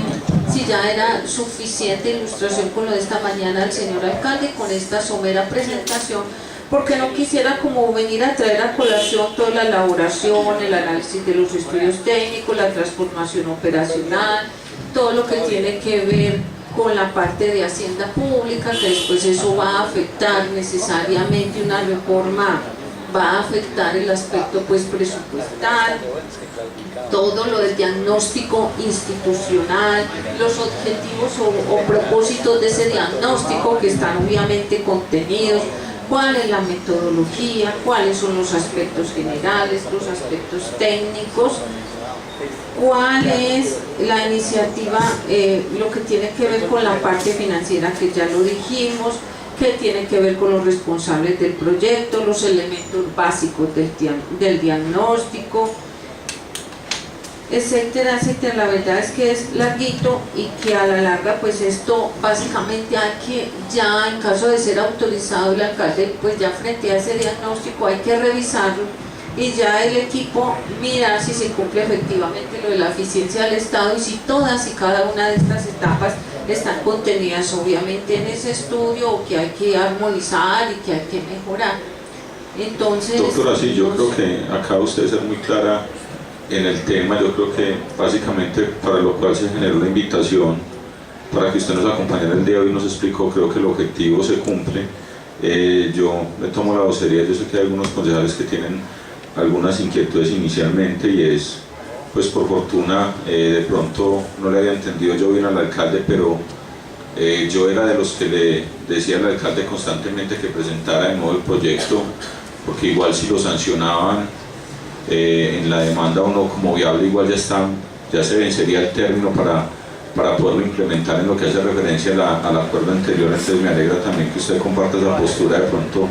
ya era suficiente ilustración con lo de esta mañana del señor alcalde, con esta somera presentación, porque no quisiera como venir a traer a colación toda la elaboración, el análisis de los estudios técnicos, la transformación operacional, todo lo que tiene que ver con la parte de hacienda pública, que después eso va a afectar necesariamente una reforma, va a afectar el aspecto pues presupuestal, todo lo del diagnóstico institucional, los objetivos o propósitos de ese diagnóstico que están obviamente contenidos, cuál es la metodología, cuáles son los aspectos generales, los aspectos técnicos, cuál es la iniciativa, lo que tiene que ver con la parte financiera, que ya lo dijimos, que tiene que ver con los responsables del proyecto, los elementos básicos del diagnóstico, etcétera, etcétera. La verdad es que es larguito, y que a la larga pues esto básicamente hay que, ya en caso de ser autorizado el alcalde, pues ya frente a ese diagnóstico hay que revisarlo, y ya el equipo mirar si se cumple efectivamente lo de la eficiencia del Estado, y si todas y cada una de estas etapas están contenidas obviamente en ese estudio, o que hay que armonizar y que hay que mejorar. Entonces, doctora, sí, yo creo que acá usted es muy clara en el tema. Yo creo que básicamente para lo cual se generó la invitación, para que usted nos acompañara el día de hoy, nos explicó, creo que el objetivo se cumple. Yo me tomo la vocería, yo sé que hay algunos concejales que tienen algunas inquietudes inicialmente, y es, pues por fortuna, de pronto no le había entendido yo bien al alcalde, pero yo era de los que le decía al alcalde constantemente que presentara de nuevo el proyecto, porque igual si lo sancionaban en la demanda o no como viable, igual ya se vencería el término para poderlo implementar en lo que hace referencia al acuerdo anterior. Entonces me alegra también que usted comparta esa postura. De pronto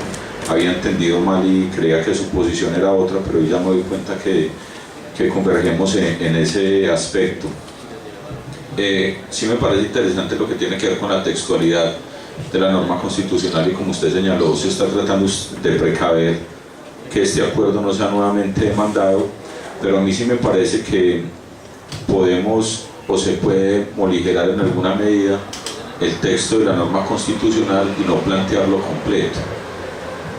había entendido mal y creía que su posición era otra, pero hoy ya me doy cuenta que convergemos en ese aspecto. Sí me parece interesante lo que tiene que ver con la textualidad de la norma constitucional, y como usted señaló, se está tratando de precaver que este acuerdo no sea nuevamente demandado, pero a mí sí me parece que podemos o se puede morigerar en alguna medida el texto de la norma constitucional y no plantearlo completo,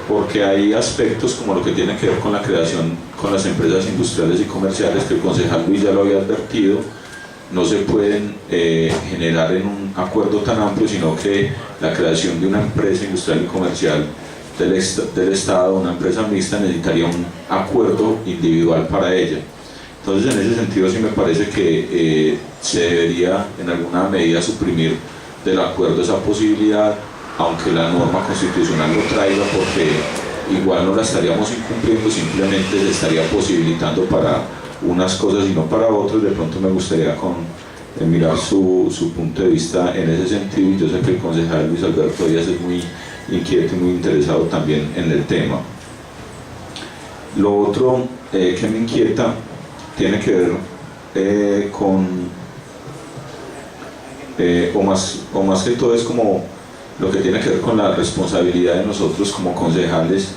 porque hay aspectos como lo que tiene que ver con la creación con las empresas industriales y comerciales, que el concejal Luis ya lo había advertido, no se pueden generar en un acuerdo tan amplio, sino que la creación de una empresa industrial y comercial del Estado, una empresa mixta, necesitaría un acuerdo individual para ella. Entonces, en ese sentido sí me parece que se debería en alguna medida suprimir del acuerdo esa posibilidad, aunque la norma constitucional lo traiga, porque igual no la estaríamos incumpliendo, simplemente se estaría posibilitando para unas cosas y no para otras. De pronto me gustaría mirar su punto de vista en ese sentido, y yo sé que el concejal Luis Alberto Díaz es muy inquieto y muy interesado también en el tema. Lo otro que me inquieta tiene que ver o más que todo es como lo que tiene que ver con la responsabilidad de nosotros como concejales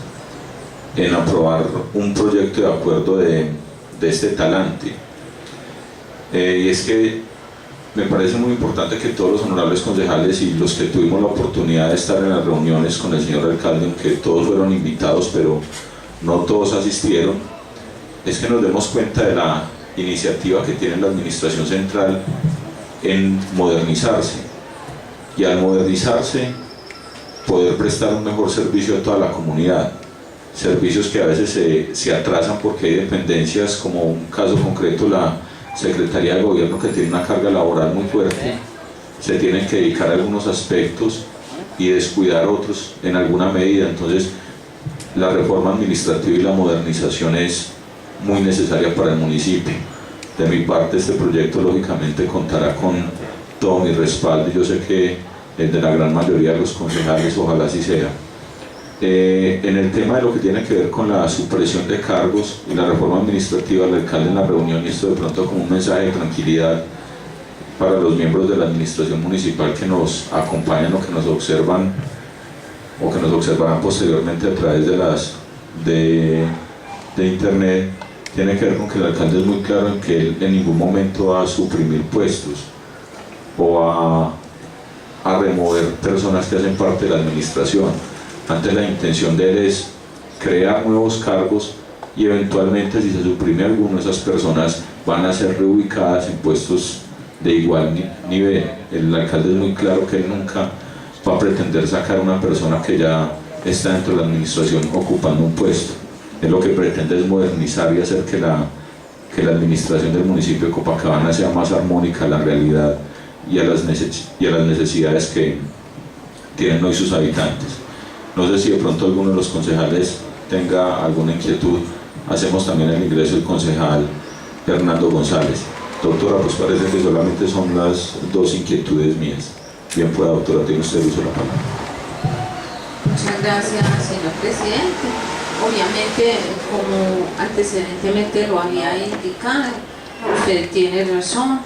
en aprobar un proyecto de acuerdo de este talante. Y es que me parece muy importante que todos los honorables concejales y los que tuvimos la oportunidad de estar en las reuniones con el señor alcalde, aunque todos fueron invitados pero no todos asistieron, es que nos demos cuenta de la iniciativa que tiene la administración central en modernizarse, y al modernizarse poder prestar un mejor servicio a toda la comunidad, servicios que a veces se atrasan porque hay dependencias, como un caso concreto la Secretaría de Gobierno, que tiene una carga laboral muy fuerte, se tienen que dedicar a algunos aspectos y descuidar otros en alguna medida. Entonces la reforma administrativa y la modernización es muy necesaria para el municipio. De mi parte, este proyecto lógicamente contará con todo mi respaldo, y yo sé que el de la gran mayoría de los concejales, ojalá así sea. En el tema de lo que tiene que ver con la supresión de cargos y la reforma administrativa, el alcalde en la reunión, y esto de pronto como un mensaje de tranquilidad para los miembros de la administración municipal que nos acompañan o que nos observan o que nos observarán posteriormente a través de internet, tiene que ver con que el alcalde es muy claro en que él en ningún momento va a suprimir puestos o a remover personas que hacen parte de la administración. Antes, la intención de él es crear nuevos cargos, y eventualmente, si se suprime alguno, esas personas van a ser reubicadas en puestos de igual nivel. El alcalde es muy claro que él nunca va a pretender sacar a una persona que ya está dentro de la administración ocupando un puesto. Él lo que pretende es modernizar y hacer que la administración del municipio de Copacabana sea más armónica a la realidad y a las necesidades que tienen hoy sus habitantes. No sé si de pronto alguno de los concejales tenga alguna inquietud. Hacemos también el ingreso del concejal Hernando González. Doctora, pues parece que solamente son las dos inquietudes mías. Bien pueda, doctora, tiene usted uso de la palabra. Muchas gracias, señor presidente. Obviamente, como antecedentemente lo había indicado, usted tiene razón.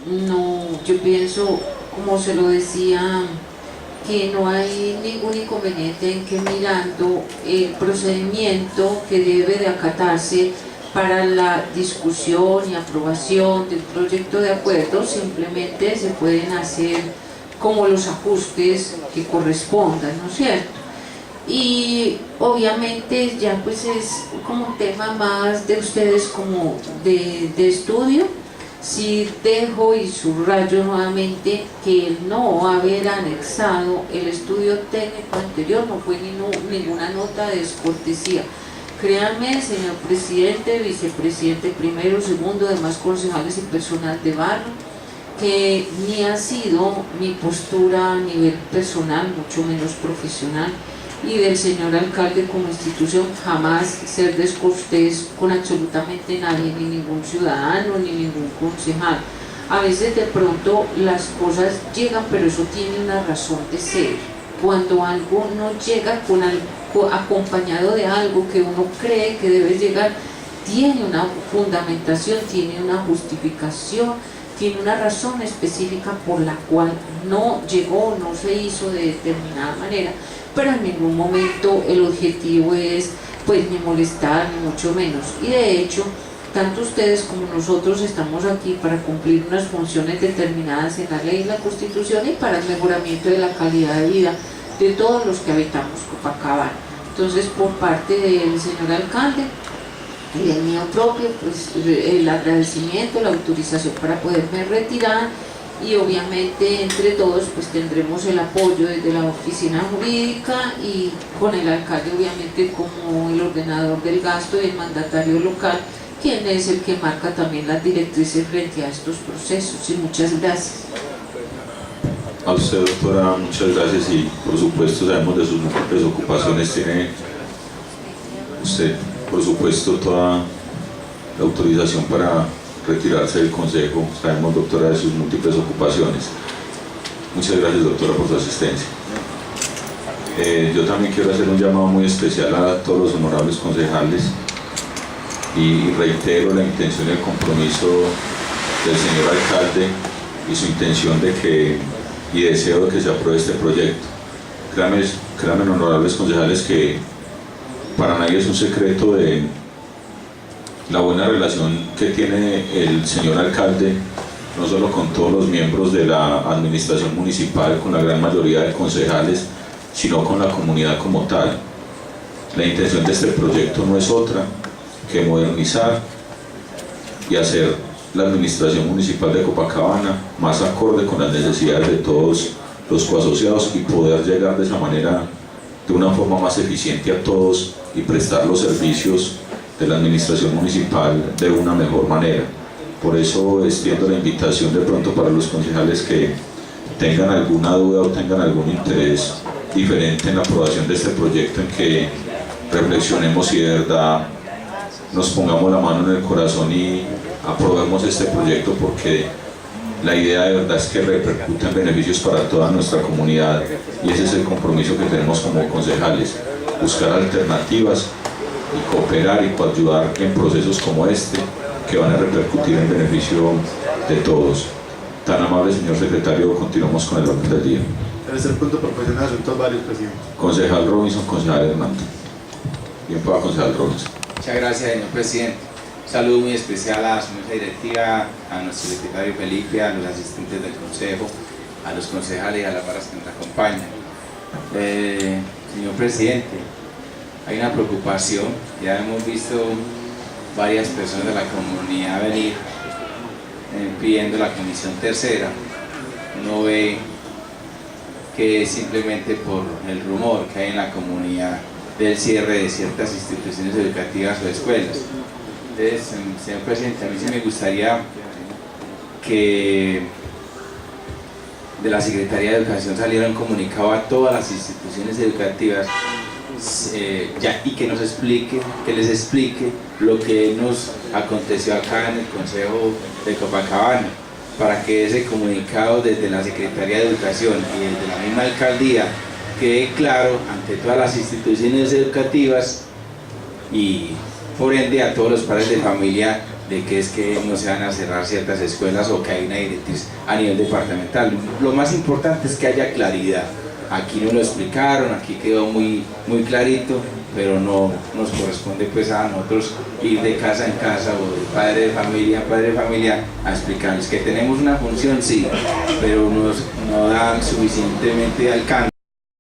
No, yo pienso, como se lo decía, que no hay ningún inconveniente en que, mirando el procedimiento que debe de acatarse para la discusión y aprobación del proyecto de acuerdo, simplemente se pueden hacer como los ajustes que correspondan, ¿no es cierto? Y obviamente ya pues es como un tema más de ustedes como de estudio. Sí dejo y subrayo nuevamente que el no haber anexado el estudio técnico anterior no fue ninguna nota de descortesía. Créanme, señor presidente, vicepresidente primero, segundo, demás concejales y personal de barrio, que ni ha sido mi postura a nivel personal, mucho menos profesional, y del señor alcalde como institución jamás ser descortés con absolutamente nadie, ni ningún ciudadano, ni ningún concejal. A veces de pronto las cosas llegan, pero eso tiene una razón de ser. Cuando algo no llega acompañado de algo que uno cree que debe llegar, tiene una fundamentación, tiene una justificación, tiene una razón específica por la cual no llegó, no se hizo de determinada manera, pero en ningún momento el objetivo es pues ni molestar, ni mucho menos. Y de hecho, tanto ustedes como nosotros estamos aquí para cumplir unas funciones determinadas en la ley y la Constitución, y para el mejoramiento de la calidad de vida de todos los que habitamos Copacabana. Entonces, por parte del señor alcalde y del mío propio, pues el agradecimiento, la autorización para poderme retirar, y obviamente entre todos pues tendremos el apoyo desde la oficina jurídica y con el alcalde obviamente como el ordenador del gasto y el mandatario local, quien es el que marca también las directrices frente a estos procesos. Y muchas gracias. A usted, doctora, muchas gracias y por supuesto sabemos de sus múltiples ocupaciones. Tiene usted, por supuesto, toda la autorización para retirarse del Consejo. Sabemos, doctora, de sus múltiples ocupaciones. Muchas gracias, doctora, por su asistencia. Yo también quiero hacer un llamado muy especial a todos los honorables concejales y reitero la intención y el compromiso del señor alcalde y su intención de que y deseo de que se apruebe este proyecto. Créanme, honorables concejales, que para nadie es un secreto de la buena relación que tiene el señor alcalde, no solo con todos los miembros de la administración municipal, con la gran mayoría de concejales, sino con la comunidad como tal. La intención de este proyecto no es otra que modernizar y hacer la administración municipal de Copacabana más acorde con las necesidades de todos los coasociados y poder llegar de esa manera, de una forma más eficiente a todos y prestar los servicios de la administración municipal de una mejor manera. Por eso extiendo la invitación de pronto para los concejales que tengan alguna duda o tengan algún interés diferente en la aprobación de este proyecto, en que reflexionemos y de verdad nos pongamos la mano en el corazón y aprobemos este proyecto, porque la idea de verdad es que repercute en beneficios para toda nuestra comunidad y ese es el compromiso que tenemos como concejales: buscar alternativas y cooperar y coayudar en procesos como este que van a repercutir en beneficio de todos. Tan amable señor secretario, continuamos con el orden del día. Tercer punto, proposición de asuntos varios, presidente. Concejal Robinson, concejal Hernando. Bien, para concejal Robinson. Muchas gracias, señor presidente. Un saludo muy especial a su mesa directiva, a nuestro secretario Felipe, a los asistentes del consejo, a los concejales y a las barras que nos acompañan. Señor presidente, hay una preocupación. Ya hemos visto varias personas de la comunidad venir pidiendo la comisión tercera. Uno ve que simplemente por el rumor que hay en la comunidad del cierre de ciertas instituciones educativas o escuelas. Entonces, señor presidente, a mí sí me gustaría que de la Secretaría de Educación saliera un comunicado a todas las instituciones educativas y que nos explique, que les explique lo que nos aconteció acá en el Consejo de Copacabana, para que ese comunicado desde la Secretaría de Educación y desde la misma alcaldía quede claro ante todas las instituciones educativas y por ende a todos los padres de familia, de que es que no se van a cerrar ciertas escuelas o que hay una directriz a nivel departamental. Lo más importante es que haya claridad. Aquí nos lo explicaron, aquí quedó muy clarito, pero no nos corresponde pues a nosotros ir de casa en casa o de padre de familia a explicarles que tenemos una función, sí, pero no dan suficientemente alcance